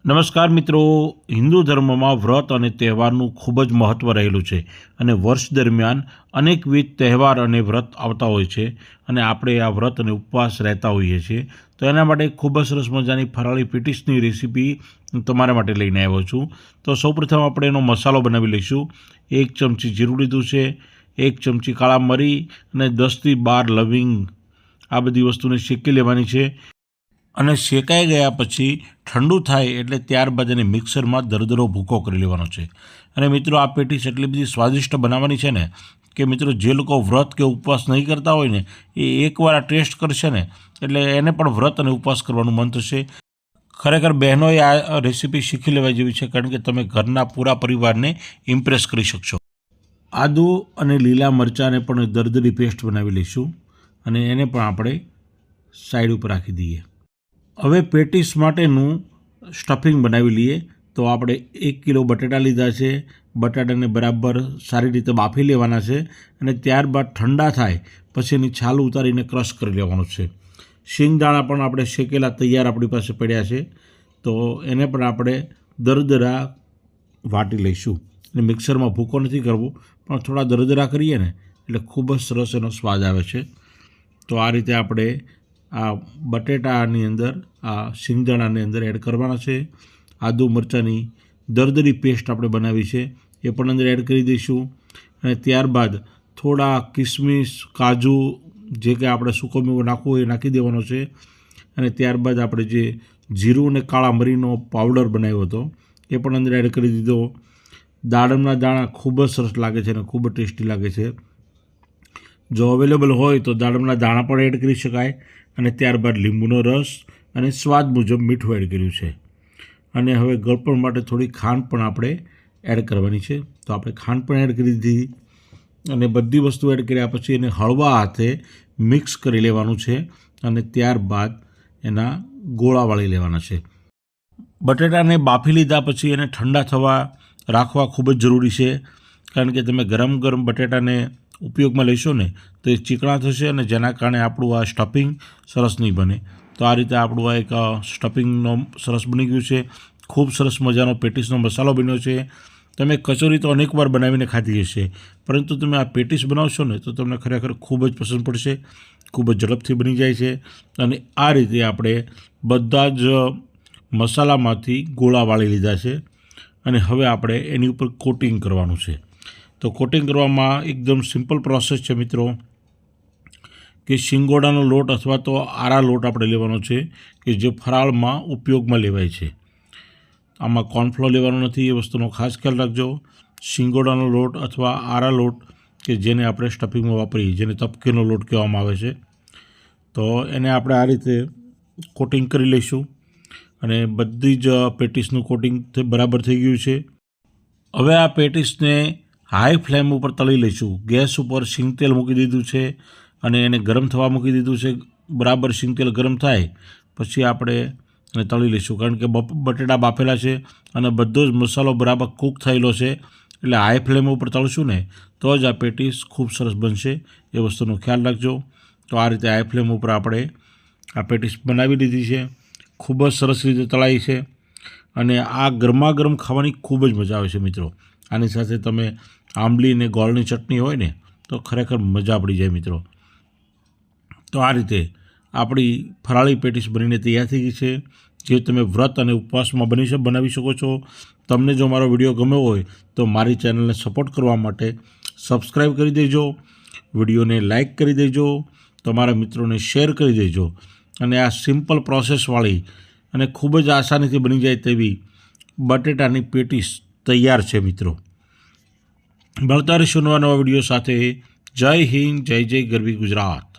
નમસ્કાર મિત્રો, હિન્દુ ધર્મમાં વ્રત અને તહેવારનું ખૂબ જ મહત્ત્વ રહેલું છે અને વર્ષ દરમિયાન અનેકવિધ તહેવાર અને વ્રત આવતા હોય છે અને આપણે આ વ્રત અને ઉપવાસ રહેતા હોઈએ છીએ. તો એના માટે ખૂબ જ સરસ મજાની ફરાળી પેટીસની રેસીપી તમારા માટે લઈને આવ્યો છું. તો સૌપ્રથમ આપણે એનો મસાલો બનાવી લઈશું. 1 ચમચી જીરું લીધું છે, 1 ચમચી કાળા મરી અને 10થી 12 લવિંગ, આ બધી વસ્તુને શેકી લેવાની છે અને શેકાઈ ગયા પછી ઠંડુ થાય એટલે ત્યારબાદ એને મિક્સરમાં દરદરો ભૂકો કરી લેવાનો છે. અને મિત્રો, આ પેટીસ એટલી બધી સ્વાદિષ્ટ બનાવવાની છે ને કે મિત્રો, જે લોકો વ્રત કે ઉપવાસ નહીં કરતા હોય ને એ એકવાર આ ટેસ્ટ કરશે ને એટલે એને પણ વ્રત અને ઉપવાસ કરવાનું મન થશે. ખરેખર બહેનોએ આ રેસીપી શીખી લેવા જેવી છે, કારણ કે તમે ઘરના પૂરા પરિવારને ઇમ્પ્રેસ કરી શકશો. આદુ અને લીલા મરચાંને પણ દરદરી પેસ્ટ બનાવી લઈશું અને એને પણ આપણે સાઈડ ઉપર રાખી દઈએ. હવે પેટીસ માટેનું સ્ટફિંગ બનાવી લઈએ. તો આપણે 1 કિલો બટાટા લીધા છે. બટાટાને બરાબર સારી રીતે બાફી લેવાના છે અને ત્યારબાદ ઠંડા થાય પછી એની છાલ ઉતારીને ક્રશ કરી લેવાનું છે. શિંગદાણા પણ આપણે શેકેલા તૈયાર આપણી પાસે પડ્યા છે, તો એને પણ આપણે દરદરા વાટી લઈશું. અને મિક્સરમાં ભૂકો નથી કરવો, પણ થોડા દરદરા કરીએ ને એટલે ખૂબ જ સરસ એનો સ્વાદ આવે છે. તો આ રીતે આપણે આ બટેટાની અંદર આ શિંગદાણાની અંદર એડ કરવાના છે. આદુ મરચાંની દરદરી પેસ્ટ આપણે બનાવી છે એ પણ અંદર એડ કરી દઈશું. અને ત્યારબાદ થોડા કિસમિસ, કાજુ, જે કે આપણે સૂકો મેવો નાખવો હોય એ નાખી દેવાનો છે. અને ત્યારબાદ આપણે જે જીરું અને કાળા મરીનો પાવડર બનાવ્યો હતો એ પણ અંદર એડ કરી દીધો. દાડમના દાણા ખૂબ જ સરસ લાગે છે અને ખૂબ જ ટેસ્ટી લાગે છે. જો અવેલેબલ હોય તો દાડમના દાણા પણ એડ કરી શકાય. અને ત્યારબાદ લીંબુનો રસ અને સ્વાદ મુજબ મીઠું એડ કર્યું છે. અને હવે ગળપણ માટે થોડી ખાંડ પણ આપણે એડ કરવાની છે. તો આપણે ખાંડ પણ એડ કરી દીધી અને બધી વસ્તુ એડ કર્યા પછી એને હળવા હાથે મિક્સ કરી લેવાનું છે અને ત્યારબાદ એના ગોળા વાળી લેવાના છે. બટાટાને બાફી લીધા પછી એને ઠંડા થવા રાખવા ખૂબ જ જરૂરી છે, કારણ કે તમે ગરમ ગરમ બટાટાને ઉપયોગમાં લેશો ને તો એ ચીકણા થશે અને જેના કારણે આપણું આ સ્ટફિંગ સરસ નહીં બને. તો આ રીતે આપણું આ એક સ્ટફિંગનો સરસ બની ગયું છે. ખૂબ સરસ મજાનો પેટીસનો મસાલો બન્યો છે. તમે કચોરી તો અનેકવાર બનાવીને ખાધી હશે, પરંતુ તમે આ પેટીસ બનાવશો ને તો તમને ખરેખર ખૂબ જ પસંદ પડશે. ખૂબ જ ઝડપથી બની જાય છે. અને આ રીતે આપણે બધા જ મસાલામાંથી ગોળા વાળી લીધા છે અને હવે આપણે એની ઉપર કોટિંગ કરવાનું છે. તો કોટિંગ કરવામાં એકદમ સિમ્પલ પ્રોસેસ છે મિત્રો, કે શિંગોડાનો લોટ અથવા તો આરા લોટ આપણે લેવાનો છે કે જે ફરાળમાં ઉપયોગમાં લેવાય છે. આમાં કોર્નફ્લોર લેવાનો નથી, એ વસ્તુનો ખાસ ખ્યાલ રાખજો. શિંગોડાનો લોટ અથવા આરા લોટ કે જેને આપણે સ્ટફિંગમાં વાપરીએ, જેને તપકીનો લોટ કહેવામાં આવે છે. તો એને આપણે આ રીતે કોટિંગ કરી લઈશું અને બધી જ પેટીસનું કોટિંગ બરાબર થઈ ગયું છે. હવે આ પેટીસને હાઈ ફ્લેમ ઉપર તળી લઈશું. ગેસ ઉપર સિંગતેલ મૂકી દીધું છે અને એને ગરમ થવા મૂકી દીધું છે. બરાબર સિંગતેલ ગરમ થાય પછી આપણે એને તળી લઈશું, કારણ કે બટેટા બાફેલા છે અને બધો જ મસાલો બરાબર કૂક થયેલો છે. એટલે હાઈ ફ્લેમ ઉપર તળશું ને તો જ આ પેટીસ ખૂબ સરસ બનશે, એ વસ્તુનો ખ્યાલ રાખજો. તો આ રીતે હાઈ ફ્લેમ ઉપર આપણે આ પેટીસ બનાવી લીધી છે. ખૂબ જ સરસ રીતે તળાઈ છે અને આ ગરમા ગરમ ખાવાની ખૂબ જ મજા આવે છે મિત્રો. આની સાથે તમે આંબલી અને ગોળની ચટણી હોય ને તો ખરેખર મજા પડી જાય મિત્રો. તો આ રીતે આપણી ફરાળી પેટીસ બનીને તૈયાર થઈ ગઈ છે, જે તમે વ્રત અને ઉપવાસમાં બનાવી શકો છો. તમને જો મારો વિડીયો ગમ્યો હોય તો મારી ચેનલને સપોર્ટ કરવા માટે સબસ્ક્રાઈબ કરી દેજો, વિડીયોને લાઇક કરી દેજો, તમારા મિત્રોને શેર કરી દેજો. અને આ સિમ્પલ પ્રોસેસવાળી અને ખૂબ જ આસાનીથી બની જાય તેવી બટેટાની પેટીસ તૈયાર છે મિત્રો. મળતા રહીશું નવા વિડીયો સાથે. જય હિન્દ, જય જય ગરવી ગુજરાત.